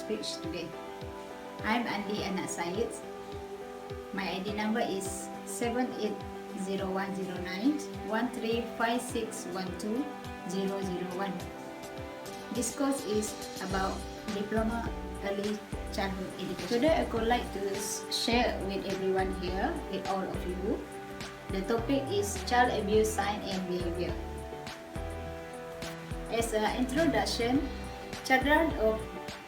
speech today. I'm Andi Anak Syed. My ID number is 7801091356120001. This course is about Diploma Early Childhood Education. Today I would like to share with everyone here, with all of you, the topic is child abuse sign and behavior. As an introduction, children of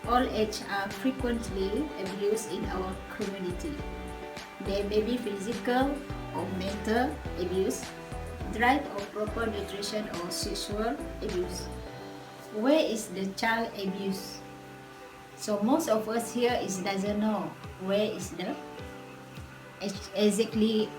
all ages are frequently abused in our community. There may be physical or mental abuse, lack of proper nutrition or sexual abuse. Where is the child abuse? So most of us here doesn't know where is the exactly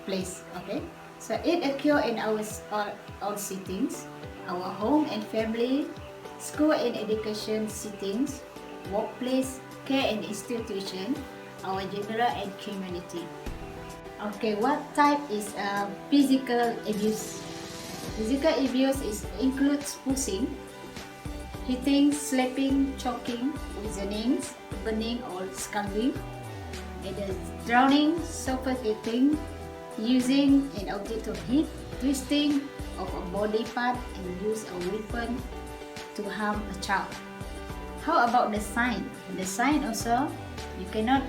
place. Okay, so it occurs in our settings, our home and family, school and education settings, workplace, care and institution, our general and community. Okay, what type is physical abuse? Physical abuse includes pushing, hitting, slapping, choking, poisoning, burning or scalding, drowning, suffocating, using an object of heat, twisting of a body part and use a weapon to harm a child. How about the sign? The sign also, you cannot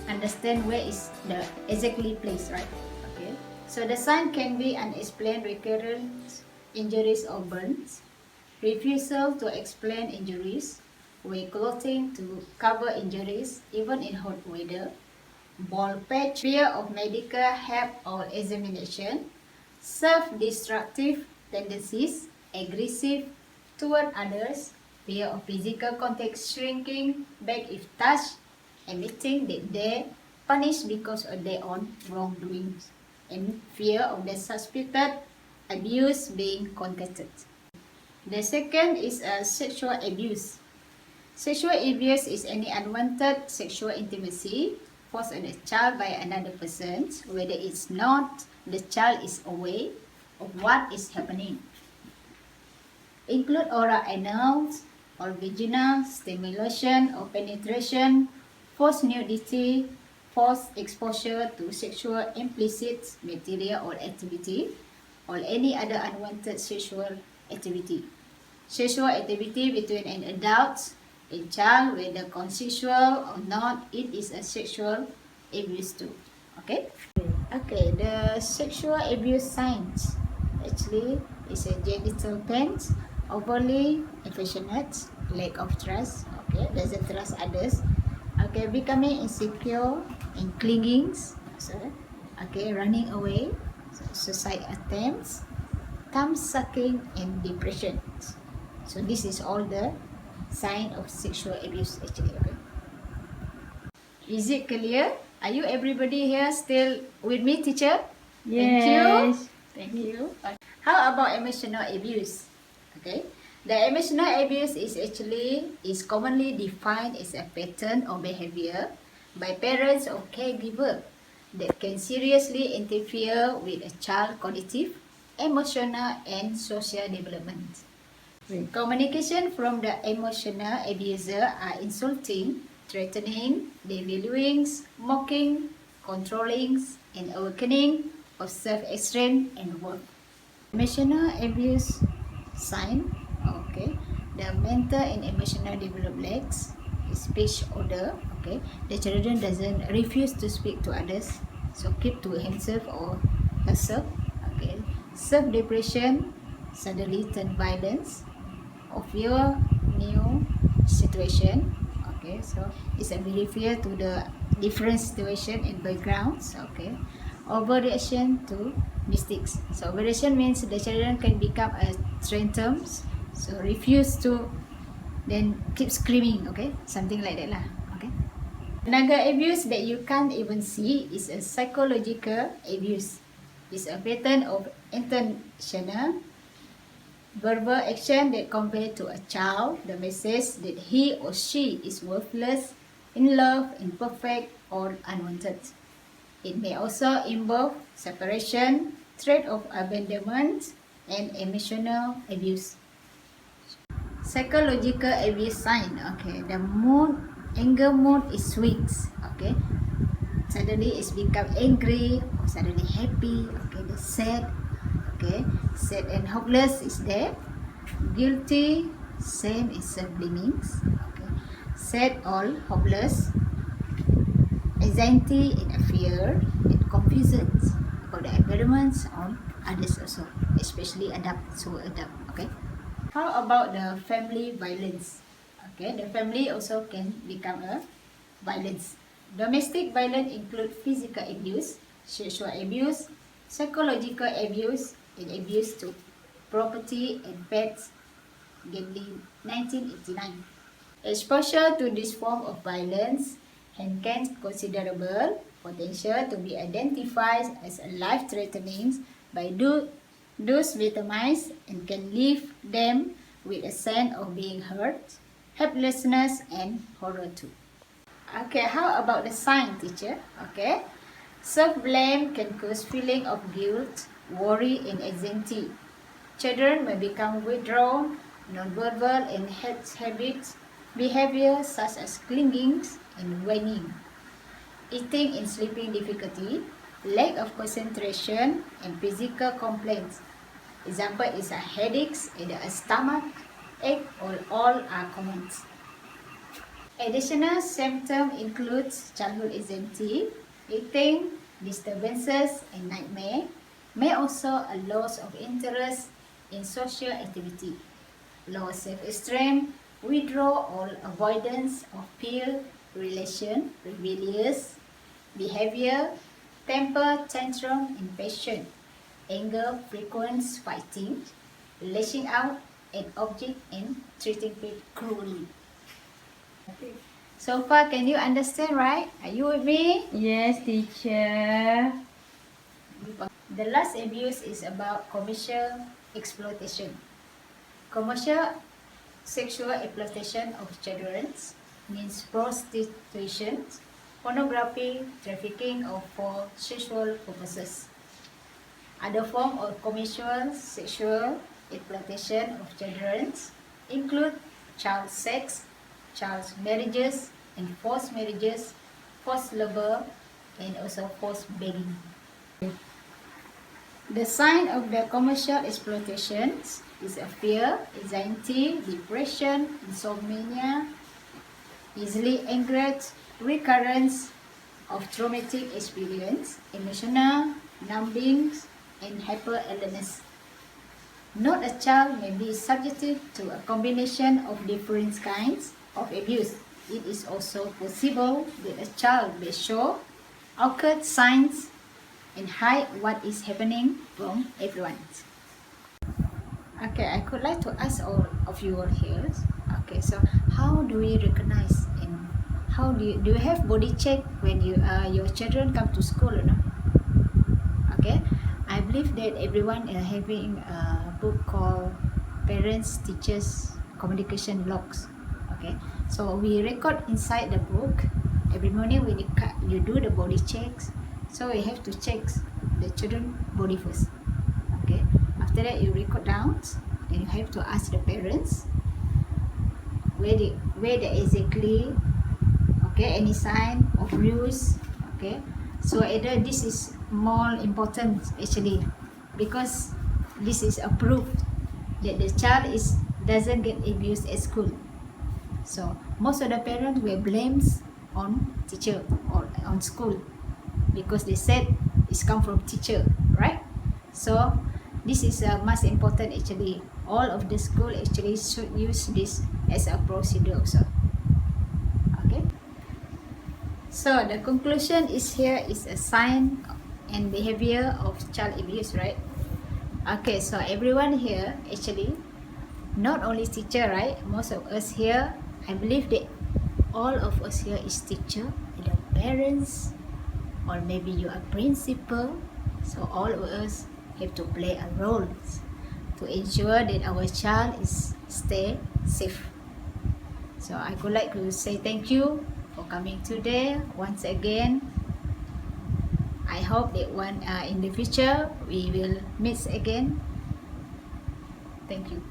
understand where is the exactly place, right? Okay, so the sign can be unexplained recurrent injuries or burns, refusal to explain injuries, wear clothing to cover injuries even in hot weather, bald patch, fear of medical help or examination, self-destructive tendencies, aggressive toward others, fear of physical contact, shrinking back if touched, admitting that they punished because of their own wrongdoings, and fear of the suspected abuse being contested. The second is sexual abuse. Sexual abuse is any unwanted sexual intimacy forced on a child by another person, whether it's not the child is aware of what is happening. Include oral, anal, or vaginal stimulation or penetration, forced nudity, forced exposure to sexual implicit material or activity, or any other unwanted sexual activity. Sexual activity between an adult and child, whether consensual or not, it is a sexual abuse too. Okay? Okay, the sexual abuse signs actually is a genital pain, overly affectionate, lack of trust, okay, doesn't trust others, okay, becoming insecure and clinging, so, okay, running away, so, suicide attempts, thumb sucking, and depression. So this is all the sign of sexual abuse actually. Okay, is it clear? Are you everybody here still with me, teacher? Yes. Thank you. How about emotional abuse? Okay, the emotional abuse is commonly defined as a pattern or behavior by parents or caregiver that can seriously interfere with a child's cognitive, emotional, and social development. Communication from the emotional abuser are insulting, threatening, devaluing, mocking, controlling, and awakening of self-esteem and worth. Emotional abuse sign, okay, the mental and emotional development speech order, okay, the children doesn't refuse to speak to others, so keep to himself or herself, okay, self-depression, suddenly turn violence of your new situation, okay, so it's a behavior to the different situation and backgrounds, okay, overreaction to mistakes. So overreaction means the children can become a tantrums, so refuse to then keep screaming, okay, something like that lah, okay. Another abuse that you can't even see is a psychological abuse. It's a pattern of intentional verbal action that convey to a child the message that he or she is worthless, in love, imperfect, or unwanted. It may also involve separation, threat of abandonment, and emotional abuse. Psychological abuse sign. Okay, the mood, anger mood is swings. Okay, suddenly it's become angry or suddenly happy. Okay, the sad. Okay, sad and hopeless is there. Guilty, same is self-blamings. Okay, sad, all hopeless. Anxiety and fear and confusion about the environments on others also, especially adults who adapt. Okay. How about the family violence? Okay, the family also can become a violence. Domestic violence include physical abuse, sexual abuse, psychological abuse, and abuse to property and pets. Gambling 1989. Exposure to this form of violence can considerable potential to be identified as a life-threatening by those victimized and can leave them with a sense of being hurt, helplessness, and horror too. Okay, how about the sign, teacher? Okay, self-blame can cause feeling of guilt, worry, and anxiety. Children may become withdrawn, non-verbal, and habits, behavior such as clinging and whining, eating and sleeping difficulty, lack of concentration, and physical complaints. Example is a headaches and a stomach ache, all are common. Additional symptoms include childhood anxiety, eating disturbances, and nightmare. May also a loss of interest in social activity, low self-esteem, withdrawal, avoidance of peer relation, rebellious behavior, temper tantrum, impatient, anger, frequent fighting, lashing out at object, and treating people cruelly. Okay. So far, can you understand, right? Are you with me? Yes, teacher. The last abuse is about commercial exploitation. Commercial sexual exploitation of children means prostitution, pornography, trafficking, or for sexual purposes. Other forms of commercial sexual exploitation of children include child sex, child marriages, and forced marriages, forced labor, and also forced begging. The sign of the commercial exploitation is a fear, anxiety, depression, insomnia, easily angered, recurrence of traumatic experience, emotional numbing, and hyper-alertness. Note a child may be subjected to a combination of different kinds of abuse. It is also possible that a child may show occult signs and hide what is happening from everyone. Okay, I could like to ask all of you all here. Okay, so how do we recognize and how do you have body check when your children come to school or not? Okay, I believe that everyone is having a book called Parents Teachers Communication Logs. Okay, so we record inside the book every morning when you do the body checks. So you have to check the children body first. Okay, after that you record down and you have to ask the parents where they exactly, okay, any sign of bruise. Okay, so either this is more important actually because this is a proof that the child doesn't get abused at school. So most of the parents will blame on teacher or on school because they said it's come from teacher, right? So this is most important actually. All of the school actually should use this as a procedure also. Okay. So the conclusion is here is a sign and behavior of child abuse, right? Okay, so everyone here actually, not only teacher, right? Most of us here, I believe that all of us here is teacher, either parents, or maybe you are principal. So all of us have to play a role to ensure that our child is stay safe. So I would like to say thank you for coming today once again. I hope that in the future we will meet again. Thank you.